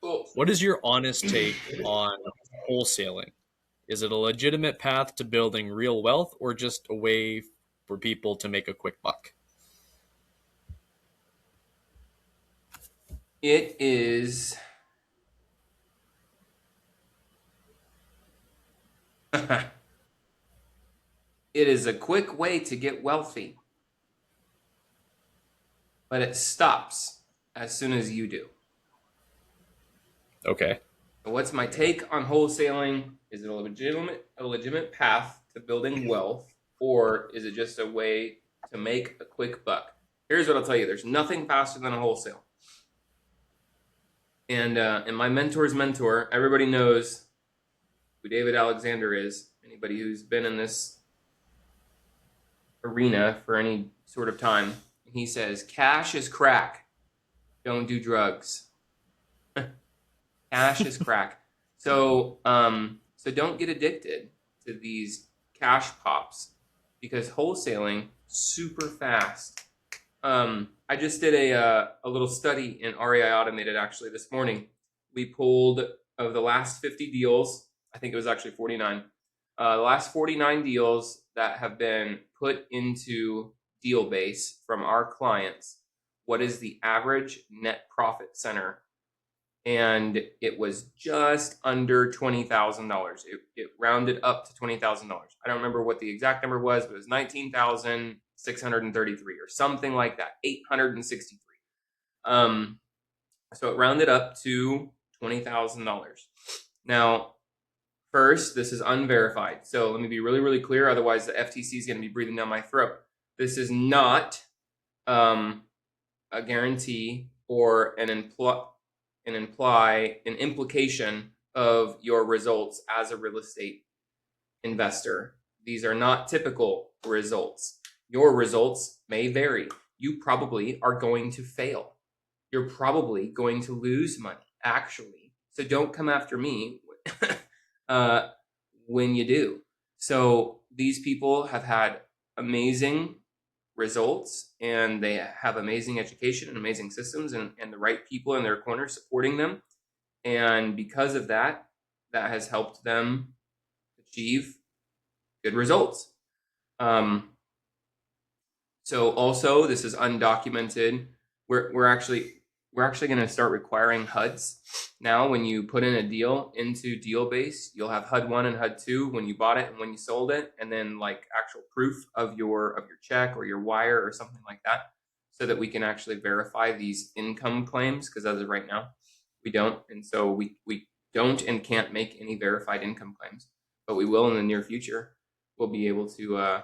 Cool. What is your honest take on wholesaling? Is it a legitimate path to building real wealth or just a way for people to make a quick buck? It is. It is a quick way to get wealthy, but it stops as soon as you do. Okay. So what's my take on wholesaling? Is it a legitimate path to building wealth, or is it just a way to make a quick buck? Here's what I'll tell you: there's nothing faster than a wholesale. And my mentor's mentor, everybody knows who David Alexander is. Anybody who's been in this arena for any sort of time, he says, "Cash is crack. Don't do drugs." Cash is crack. So don't get addicted to these cash pops, because wholesaling super fast. I just did a little study in REI Automated actually this morning. We pulled of the last 50 deals. I think it was actually 49. The last 49 deals that have been put into Dealbase from our clients. What is the average net profit center? And it was just under $20,000. It rounded up to $20,000. I don't remember what the exact number was, but it was 19,633 or something like that, 863. So it rounded up to $20,000. Now, first, this is unverified. So let me be really, really clear. Otherwise, the FTC is going to be breathing down my throat. This is not a guarantee or an implication of your results as a real estate investor. These are not typical results. Your results may vary. You probably are going to fail. You're probably going to lose money, actually. So don't come after me when you do. So these people have had amazing results, and they have amazing education and amazing systems and the right people in their corner supporting them. And because of that, that has helped them achieve good results. So also, this is undocumented. We're actually going to start requiring HUDs. Now, when you put in a deal into Dealbase, you'll have HUD 1 and HUD 2 when you bought it and when you sold it, and then like actual proof of your check or your wire or something like that, so that we can actually verify these income claims, because as of right now, we don't. And so we don't and can't make any verified income claims, but we will in the near future. We'll be able to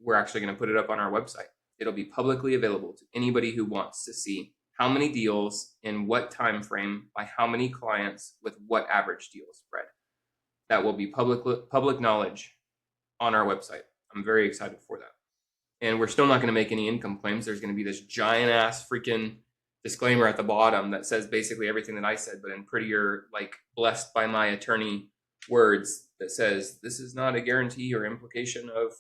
we're actually going to put it up on our website. It'll be publicly available to anybody who wants to see how many deals in what time frame by how many clients with what average deal spread. That will be public knowledge on our website. I'm very excited for that. And we're still not going to make any income claims. There's going to be this giant ass freaking disclaimer at the bottom that says basically everything that I said, but in prettier, like blessed by my attorney words, that says this is not a guarantee or implication of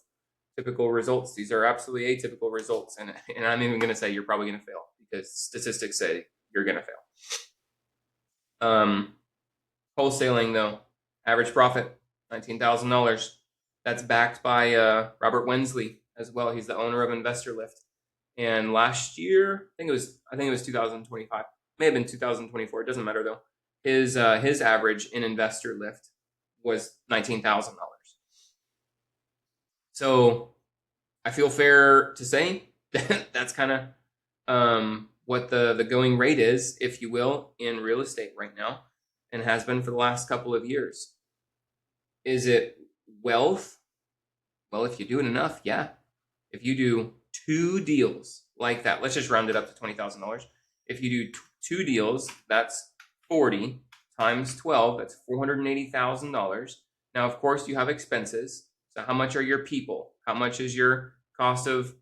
typical results. These are absolutely atypical results. And I'm even going to say you're probably going to fail, because statistics say you're going to fail. Wholesaling, though, average profit, $19,000. That's backed by Robert Wensley as well. He's the owner of Investor Lift. And last year, I think it was 2025. May have been 2024. It doesn't matter though. His average in Investor Lift was $19,000. So I feel fair to say that that's kind of what the going rate is, if you will, in real estate right now, and has been for the last couple of years. Is it wealth? Well, if you do it enough, yeah. If you do 2 deals like that, let's just round it up to $20,000. If you do 2 deals, that's 40 times 12, that's $480,000. Now, of course, you have expenses. So how much are your people? How much is your cost of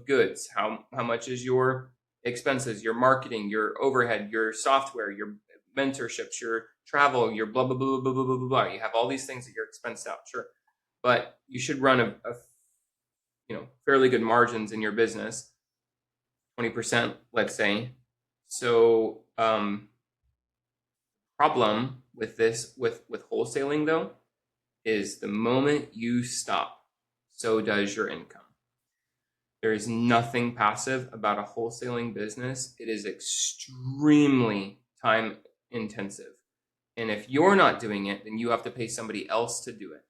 goods? How much is your expenses, your marketing, your overhead, your software, your mentorships, your travel, your blah, blah, blah, blah, blah, blah, blah. You have all these things that you're expensed out, sure. But you should run a fairly good margins in your business, 20%, let's say. So problem with this, with wholesaling though, is the moment you stop, so does your income. There is nothing passive about a wholesaling business. It is extremely time intensive. And if you're not doing it, then you have to pay somebody else to do it.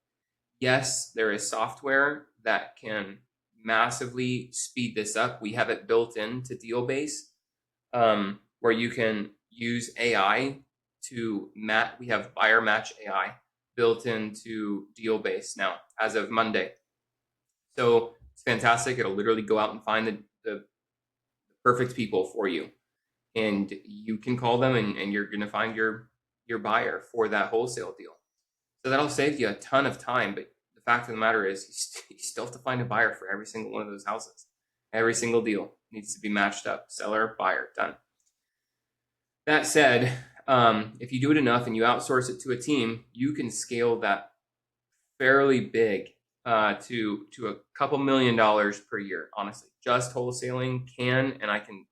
Yes, there is software that can massively speed this up. We have it built into Dealbase, where you can use AI to match. We have buyer match AI built into Dealbase now as of Monday. So it's fantastic. It'll literally go out and find the perfect people for you. And you can call them and you're going to find your buyer for that wholesale deal. So that'll save you a ton of time. But the fact of the matter is you still have to find a buyer for every single one of those houses. Every single deal needs to be matched up. Seller, buyer, done. That said, if you do it enough and you outsource it to a team, you can scale that fairly big to a couple $1 million per year. Honestly, just wholesaling can, and I can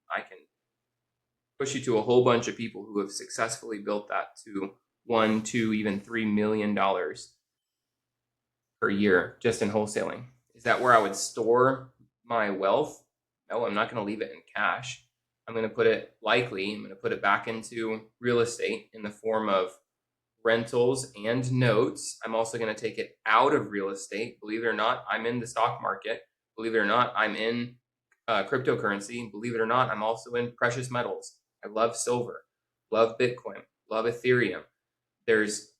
push you to a whole bunch of people who have successfully built that to $1, $2, even $3 million per year just in wholesaling. Is that where I would store my wealth? No, I'm not going to leave it in cash. I'm going to put it back into real estate in the form of rentals and notes. I'm also going to take it out of real estate. Believe it or not, I'm in the stock market. Believe it or not, I'm in cryptocurrency. Believe it or not, I'm also in precious metals. I love silver, love Bitcoin, love Ethereum. There's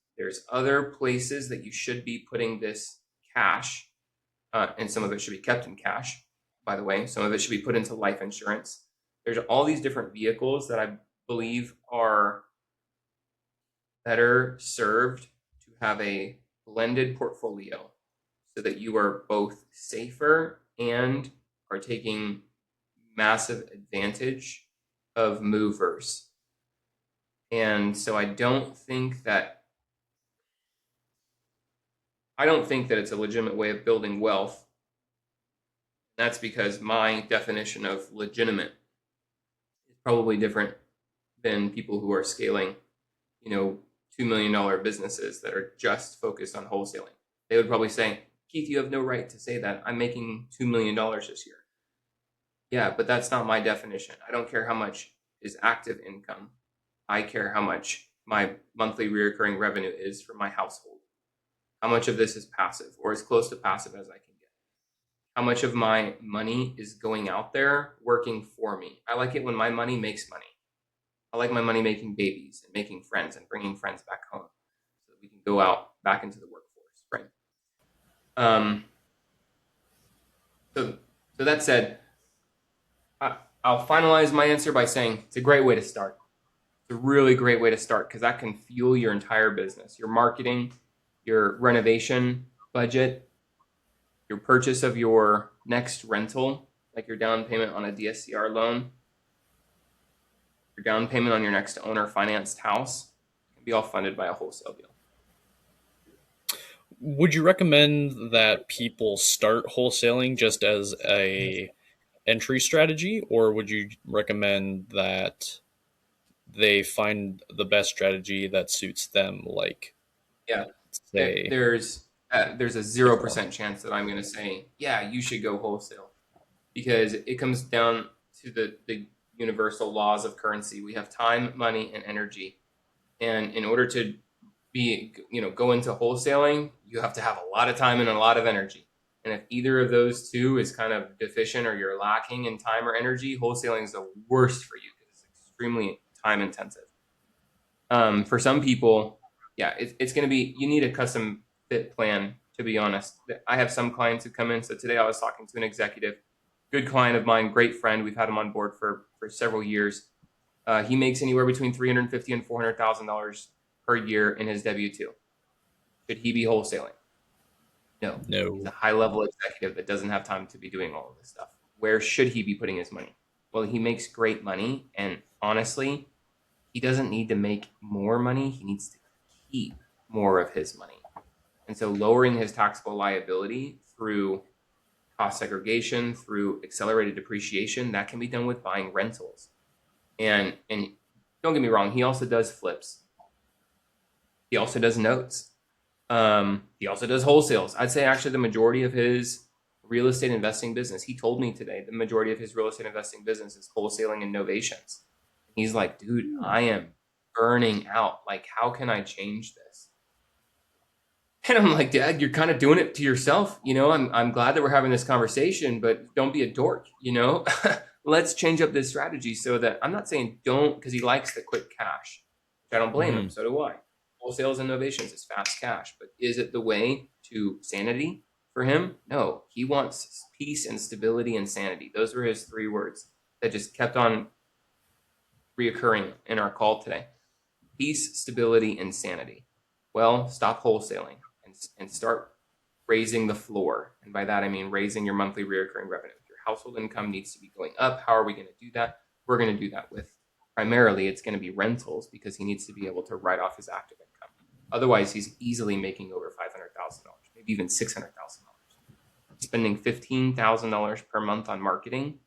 other places that you should be putting this cash, and some of it should be kept in cash, by the way. Some of it should be put into life insurance. There's all these different vehicles that I believe are better served to have a blended portfolio so that you are both safer and are taking massive advantage of movers. And so I don't think that it's a legitimate way of building wealth. That's because my definition of legitimate is probably different than people who are scaling, $2 million businesses that are just focused on wholesaling. They would probably say, Keith, you have no right to say that. I'm making $2 million this year. Yeah, but that's not my definition. I don't care how much is active income. I care how much my monthly recurring revenue is for my household. How much of this is passive or as close to passive as I can get? How much of my money is going out there working for me? I like it when my money makes money. I like my money making babies and making friends and bringing friends back home so that we can go out back into the workforce, right? So that said, I'll finalize my answer by saying it's a great way to start. It's a really great way to start because that can fuel your entire business, your marketing, your renovation budget, your purchase of your next rental, like your down payment on a DSCR loan, your down payment on your next owner financed house can be all funded by a wholesale deal. Would you recommend that people start wholesaling just as a entry strategy, or would you recommend that they find the best strategy that suits them? Like, Yeah, say, there's a 0% chance that I'm going to say, yeah, you should go wholesale, because it comes down to the universal laws of currency. We have time, money, and energy, and in order to go into wholesaling, you have to have a lot of time and a lot of energy. And if either of those two is kind of deficient or you're lacking in time or energy, wholesaling is the worst for you because it's extremely time intensive. For some people, yeah, it's going to be, you need a custom fit plan, to be honest. I have some clients who come in. So today I was talking to an executive, good client of mine, great friend. We've had him on board for several years. He makes anywhere between $350,000 and $400,000 per year in his W-2. Should he be wholesaling? No. He's a high-level executive that doesn't have time to be doing all of this stuff. Where should he be putting his money? Well, he makes great money, and honestly, he doesn't need to make more money. He needs to keep more of his money. And so lowering his taxable liability through cost segregation, through accelerated depreciation, that can be done with buying rentals. And don't get me wrong, he also does flips. He also does notes. He also does wholesales. I'd say actually the majority of his real estate investing business, he told me today, the majority of his real estate investing business is wholesaling and novations. He's like, dude, I am burning out. Like, how can I change this? And I'm like, Dad, you're kind of doing it to yourself. I'm glad that we're having this conversation, but don't be a dork, Let's change up this strategy so that I'm not saying don't, because he likes the quick cash, which I don't blame him. So do I. Wholesales and novations is fast cash, but is it the way to sanity for him? No, he wants peace and stability and sanity. Those were his 3 words that just kept on reoccurring in our call today. Peace, stability, and sanity. Well, stop wholesaling and start raising the floor. And by that, I mean raising your monthly recurring revenue. Your household income needs to be going up. How are we going to do that? We're going to do that with, primarily, it's going to be rentals, because he needs to be able to write off his active income. Otherwise, he's easily making over $500,000, maybe even $600,000. Spending $15,000 per month on marketing,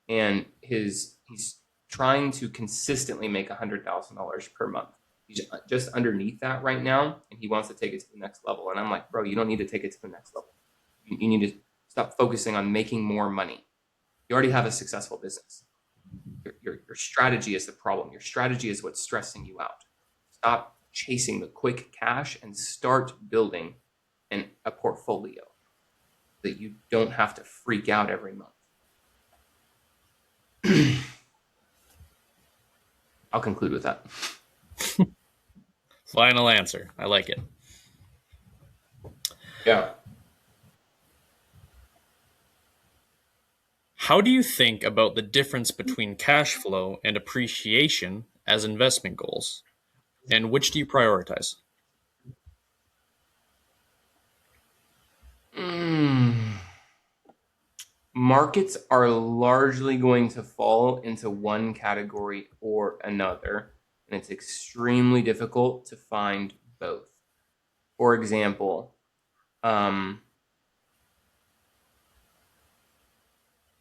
and he's trying to consistently make $100,000 per month. He's just underneath that right now, and he wants to take it to the next level. And I'm like, bro, you don't need to take it to the next level. You need to stop focusing on making more money. You already have a successful business. Your strategy is the problem. Your strategy is what's stressing you out. Stop chasing the quick cash and start building a portfolio that you don't have to freak out every month. I'll conclude with that. Final answer. I like it. Yeah. How do you think about the difference between cash flow and appreciation as investment goals? And which do you prioritize? Markets are largely going to fall into one category or another, and it's extremely difficult to find both. For example,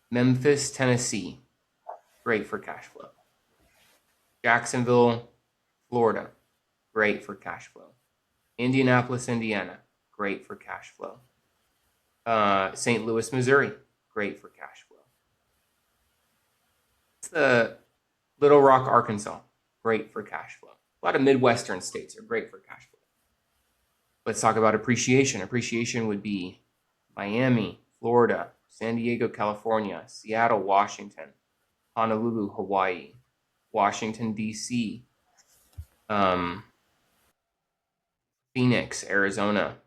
Memphis, Tennessee, great for cash flow. Jacksonville, Florida, great for cash flow. Indianapolis, Indiana, great for cash flow. St. Louis, Missouri, great for cash flow. It's the Little Rock, Arkansas, great for cash flow. A lot of Midwestern states are great for cash flow. Let's talk about appreciation. Appreciation would be Miami, Florida, San Diego, California, Seattle, Washington, Honolulu, Hawaii, Washington, D.C., Phoenix, Arizona,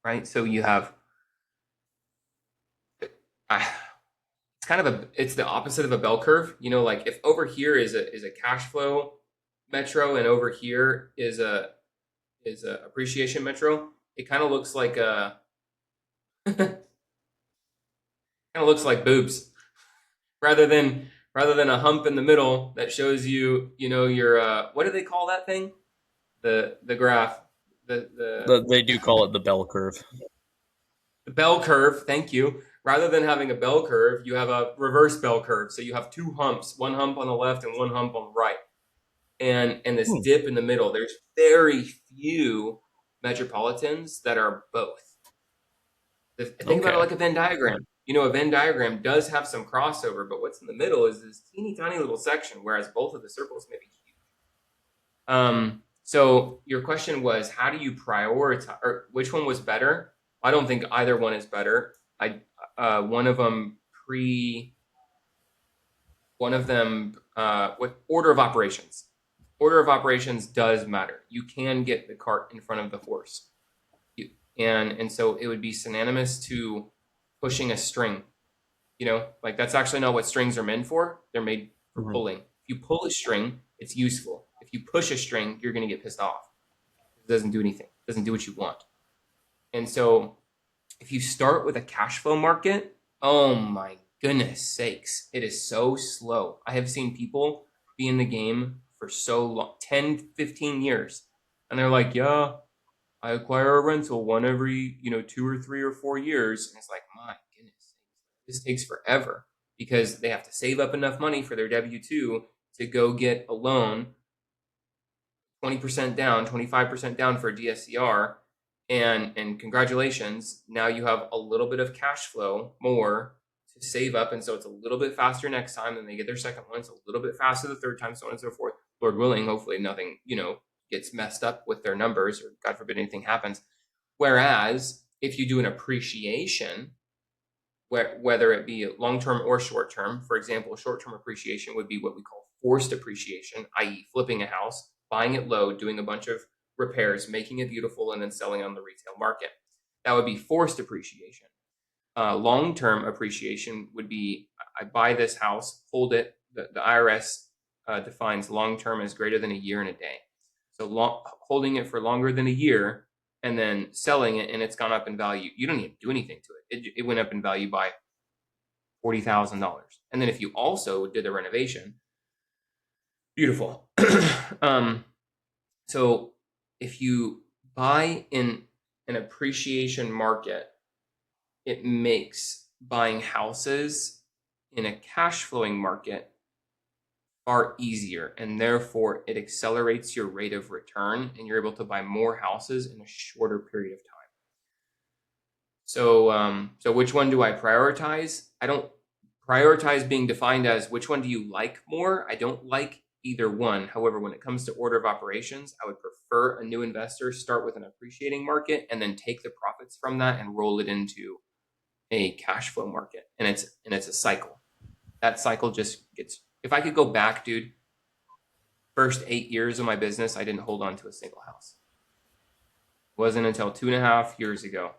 right? So you have, it's the opposite of a bell curve. Like if over here is a cash flow metro and over here is a appreciation metro, it kind of looks like boobs, rather than a hump in the middle that shows you, your what do they call that thing? The graph. They do call it the bell curve. The bell curve, thank you. Rather than having a bell curve, you have a reverse bell curve. So you have 2 humps, one hump on the left and one hump on the right. And this dip in the middle. There's very few metropolitans that are both. Think about it like a Venn diagram. A Venn diagram does have some crossover, but what's in the middle is this teeny tiny little section, whereas both of the circles may be huge. So your question was, how do you prioritize, or which one was better? I don't think either one is better. One of them with order of operations. Order of operations does matter. You can get the cart in front of the horse. And so it would be synonymous to pushing a string. Like that's actually not what strings are meant for. They're made for pulling. If you pull a string, it's useful. If you push a string, you're going to get pissed off. It doesn't do anything. It doesn't do what you want. And so if you start with a cash flow market, oh my goodness sakes, it is so slow. I have seen people be in the game for so long, 10, 15 years. And they're like, yeah, I acquire a rental one every, 2 or 3 or 4 years. And it's like, my goodness, this takes forever, because they have to save up enough money for their W-2 to go get a loan, 20% down, 25% down for a DSCR, and congratulations, now you have a little bit of cash flow more to save up, and so it's a little bit faster next time, and they get their second one. It's a little bit faster the third time, so on and so forth. Lord willing, hopefully nothing, gets messed up with their numbers, or God forbid anything happens. Whereas if you do an appreciation, whether it be long-term or short-term, for example, short-term appreciation would be what we call forced appreciation, i.e. flipping a house, buying it low, doing a bunch of repairs, making it beautiful, and then selling on the retail market. That would be forced appreciation. Long-term appreciation would be, I buy this house, hold it. The IRS defines long-term as greater than a year and a day. So holding it for longer than a year and then selling it, and it's gone up in value. You don't need to do anything to it. It went up in value by $40,000. And then if you also did a renovation, beautiful. So if you buy in an appreciation market, it makes buying houses in a cash flowing market far easier, and therefore it accelerates your rate of return, and you're able to buy more houses in a shorter period of time. So which one do I prioritize? I don't prioritize being defined as which one do you like more. I don't like either one. However, when it comes to order of operations, I would prefer a new investor start with an appreciating market and then take the profits from that and roll it into a cash flow market. And it's a cycle. That cycle just gets, if I could go back, dude, first 8 years of my business, I didn't hold on to a single house. It wasn't until 2.5 years ago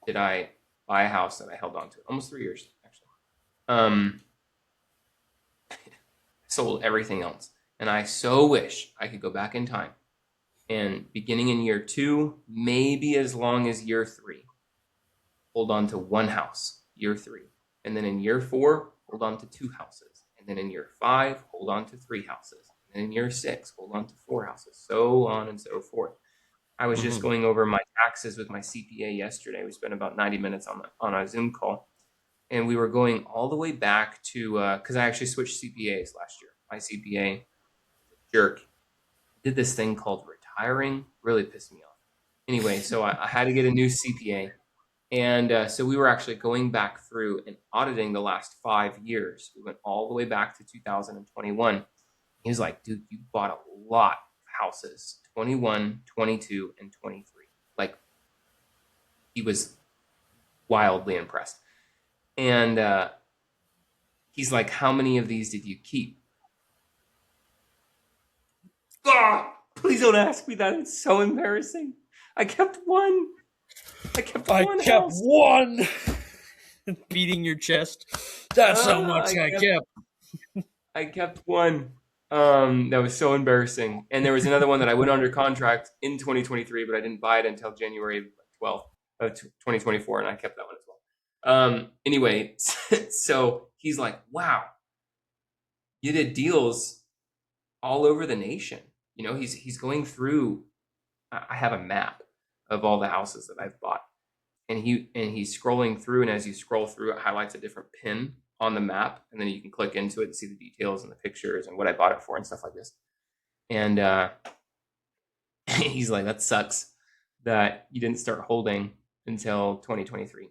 did I buy a house that I held on to. Almost 3 years, actually. Sold everything else. And I so wish I could go back in time. And beginning in year 2, maybe as long as year 3, hold on to one house, year 3. And then in year 4, hold on to 2 houses. And then in year 5, hold on to 3 houses. And then in year 6, hold on to 4 houses, so on and so forth. I was just going over my taxes with my CPA yesterday. We spent about 90 minutes on a Zoom call. And we were going all the way back to, because I actually switched CPAs last year. My CPA, jerk, did this thing called retiring, really pissed me off. Anyway, so I had to get a new CPA. And so we were actually going back through and auditing the last 5 years. We went all the way back to 2021. He was like, dude, you bought a lot of houses, 21, 22, and 23. Like, he was wildly impressed. And he's like, how many of these did you keep? Oh, please don't ask me that. It's so embarrassing. I kept one. I kept one. Beating your chest. That's how much I kept. I kept one. That was so embarrassing. And there was another one that I went under contract in 2023, but I didn't buy it until January 12th of 2024, and I kept that one as well. Anyway, so he's like, wow, you did deals all over the nation. He's going through, I have a map of all the houses that I've bought. And he's scrolling through, and as you scroll through, it highlights a different pin on the map, and then you can click into it and see the details and the pictures and what I bought it for and stuff like this. And he's like, that sucks that you didn't start holding until 2023.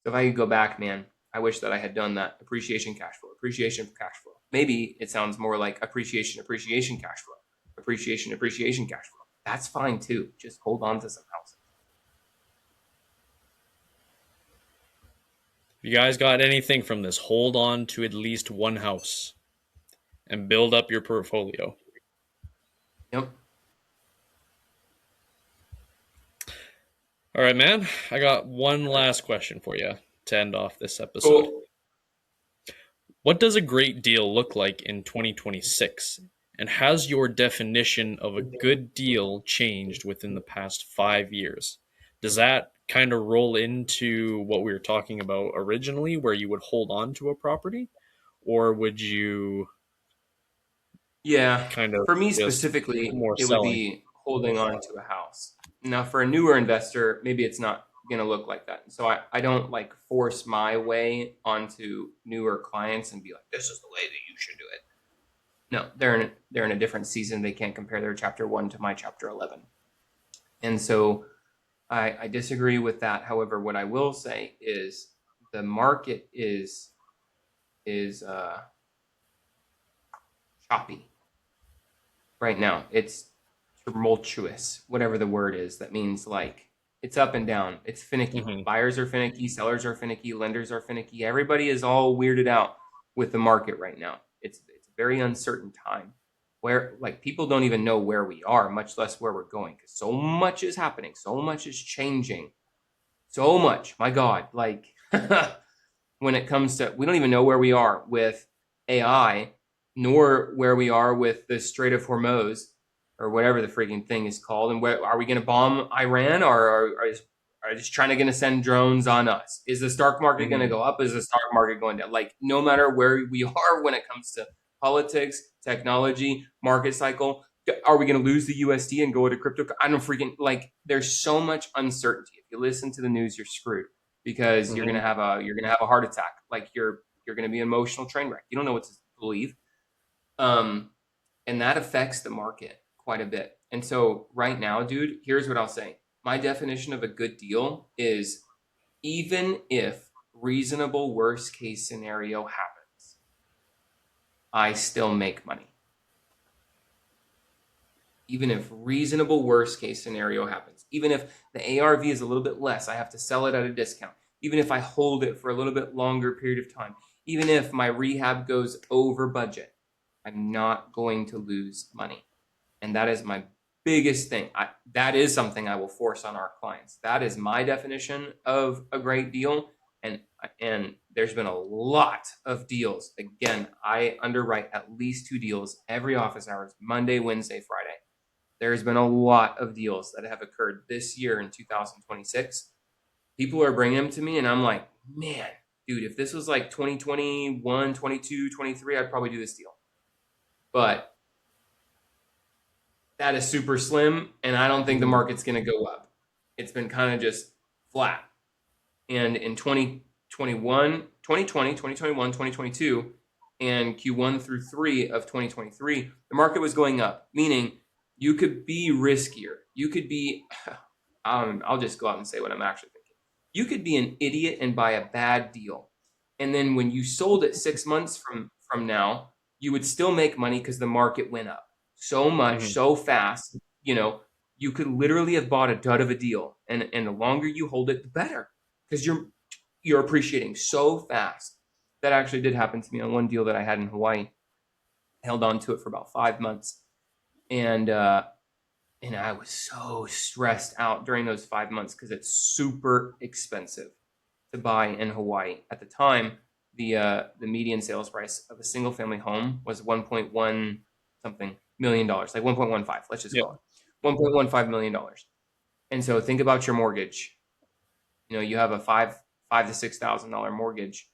So if I could go back, man, I wish that I had done that. Appreciation, cash flow, appreciation, cash flow. Maybe it sounds more like appreciation, cash flow, appreciation, cash flow. That's fine too. Just hold on to some houses. You guys got anything from this? Hold on to at least one house and build up your portfolio. Yep. All right, man. I got one last question for you to end off this episode. Cool. What does a great deal look like in 2026? And has your definition of a good deal changed within the past 5 years? Does that kind of roll into what we were talking about originally, where you would hold on to a property? Or would you kind of, for me specifically, it would be holding on to a house. Now, for a newer investor, maybe it's not going to look like that. So I don't like force my way onto newer clients and be like, this is the way that you should do it. No, they're in a different season. They can't compare their chapter 1 to my chapter 11. And so I disagree with that. However, what I will say is the market is choppy right now. It's tumultuous, whatever the word is. That means like it's up and down. It's finicky. Mm-hmm. Buyers are finicky, sellers are finicky, lenders are finicky. Everybody is all weirded out with the market right now. It's a very uncertain time where like people don't even know where we are, much less where we're going, because so much is happening, so much is changing, so much. My God, like when it comes to, we don't even know where we are with AI, nor where we are with the Strait of Hormuz or whatever the freaking thing is called. And where are we going to bomb Iran, or are just China going to send drones on us? Is the stock market going to go up? Is the stock market going down? Like, no matter where we are when it comes to politics, technology, market cycle, are we going to lose the USD and go to crypto? I don't freaking like. There's so much uncertainty. If you listen to the news, you're screwed because you're gonna have a heart attack. Like you're gonna be an emotional train wreck. You don't know what to believe, um, and that affects the market quite a bit. And so right now, dude, here's what I'll say. My definition of a good deal is even if reasonable worst case scenario happens, I still make money. Even if reasonable worst case scenario happens, even if the ARV is a little bit less, I have to sell it at a discount. Even if I hold it for a little bit longer period of time, even if my rehab goes over budget, I'm not going to lose money. And that is my biggest thing. That is something I will force on our clients. That is my definition of a great deal. And there's been a lot of deals. Again, I underwrite at least 2 deals every office hours, Monday, Wednesday, Friday. There's been a lot of deals that have occurred this year in 2026. People are bringing them to me, and I'm like, man, dude, if this was like 2021, 22, 23, I'd probably do this deal. But that is super slim, and I don't think the market's going to go up. It's been kind of just flat. And in 2021, 2020, 2021, 2022, and Q1 through 3 of 2023, the market was going up, meaning you could be riskier. You could be, I'll just go out and say what I'm actually thinking. You could be an idiot and buy a bad deal. And then when you sold it 6 months from now, you would still make money because the market went up so much, so fast. You could literally have bought a dud of a deal. And the longer you hold it, the better, because you're appreciating so fast. That actually did happen to me on one deal that I had in Hawaii. I held on to it for about 5 months. And I was so stressed out during those 5 months because it's super expensive to buy in Hawaii. At the time, the median sales price of a single family home was 1.1 something million dollars, like 1.15. Let's just call it $1.15 million. And so think about your mortgage. You have a $5,000 to $6,000 mortgage,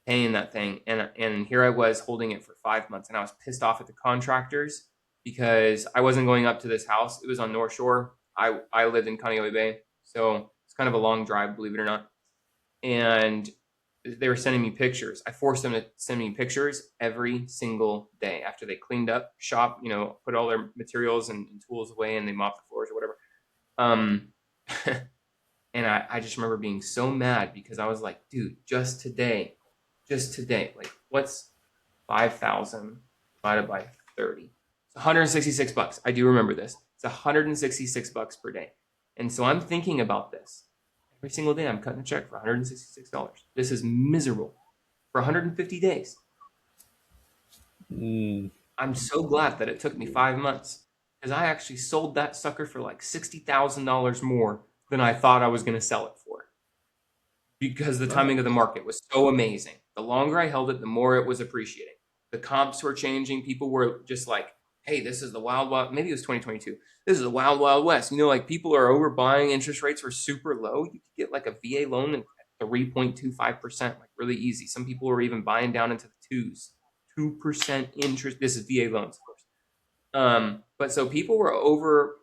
paying that thing, and here I was holding it for 5 months, and I was pissed off at the contractors because I wasn't going up to this house. It was on North Shore. I lived in Kaneohe Bay, so it's kind of a long drive, believe it or not. And they were sending me pictures. I forced them to send me pictures every single day after they cleaned up shop, put all their materials and tools away, and they mopped the floors or whatever. And I just remember being so mad because I was like, dude, just today, like, what's 5,000 divided by 30? It's $166. I do remember this. It's $166 per day. And so I'm thinking about this. Every single day I'm cutting a check for $166. This is miserable for 150 days. I'm so glad that it took me 5 months, because I actually sold that sucker for like $60,000 more than I thought I was going to sell it for, because the timing of the market was so amazing. The longer I held it, the more it was appreciating. The comps were changing. People were just like, hey, this is the wild, maybe it was 2022. This is the wild, wild west. Like people are overbuying. Interest rates were super low. You could get like a VA loan at 3.25%, like really easy. Some people were even buying down into the twos, 2% interest. This is VA loans, of course. But so people were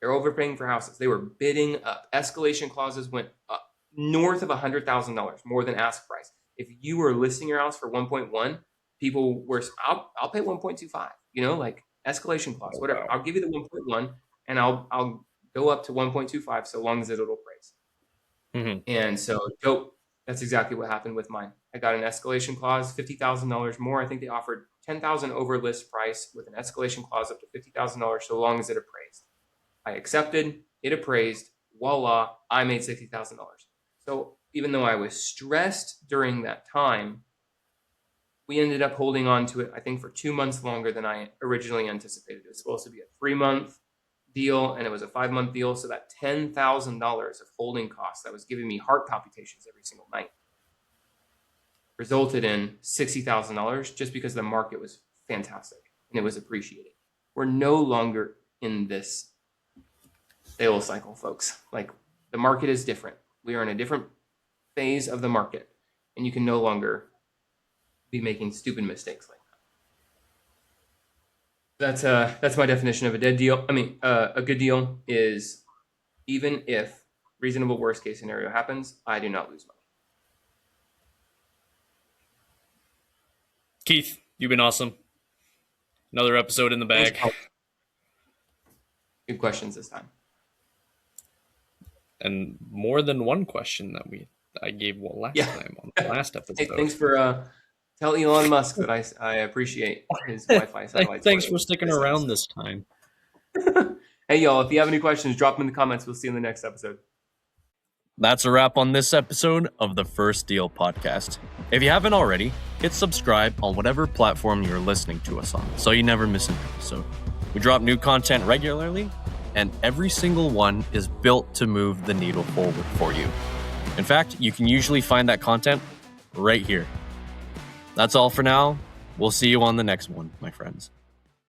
they're overpaying for houses. They were bidding up. Escalation clauses went up north of $100,000 more than ask price. If you were listing your house for 1.1, people were, I'll pay 1.25, like escalation clause, whatever. Wow. I'll give you the 1.1 and I'll go up to 1.25 so long as it'll praise. Mm-hmm. And so dope. That's exactly what happened with mine. I got an escalation clause, $50,000 more. I think they offered $10,000 over list price with an escalation clause up to $50,000 so long as it appraised. I accepted, it appraised, voila, I made $60,000. So even though I was stressed during that time, we ended up holding on to it, I think, for 2 months longer than I originally anticipated. It was supposed to be a 3-month deal and it was a 5-month deal. So that $10,000 of holding costs that was giving me heart palpitations every single night resulted in $60,000 just because the market was fantastic and it was appreciated. We're no longer in this sales cycle, folks. Like, the market is different. We are in a different phase of the market, and you can no longer be making stupid mistakes like that. That's my definition of a dead deal. I mean, a good deal is even if reasonable worst case scenario happens, I do not lose money. Keith, you've been awesome. Another episode in the bag. Good questions this time. And more than one question that I gave last time on the last episode. Hey, thanks for tell Elon Musk that I appreciate his Wi-Fi satellites. Thanks for sticking around this time. Hey, y'all, if you have any questions, drop them in the comments. We'll see you in the next episode. That's a wrap on this episode of the First Deal Podcast. If you haven't already, hit subscribe on whatever platform you're listening to us on so you never miss an episode. We drop new content regularly, and every single one is built to move the needle forward for you. In fact, you can usually find that content right here. That's all for now. We'll see you on the next one, my friends.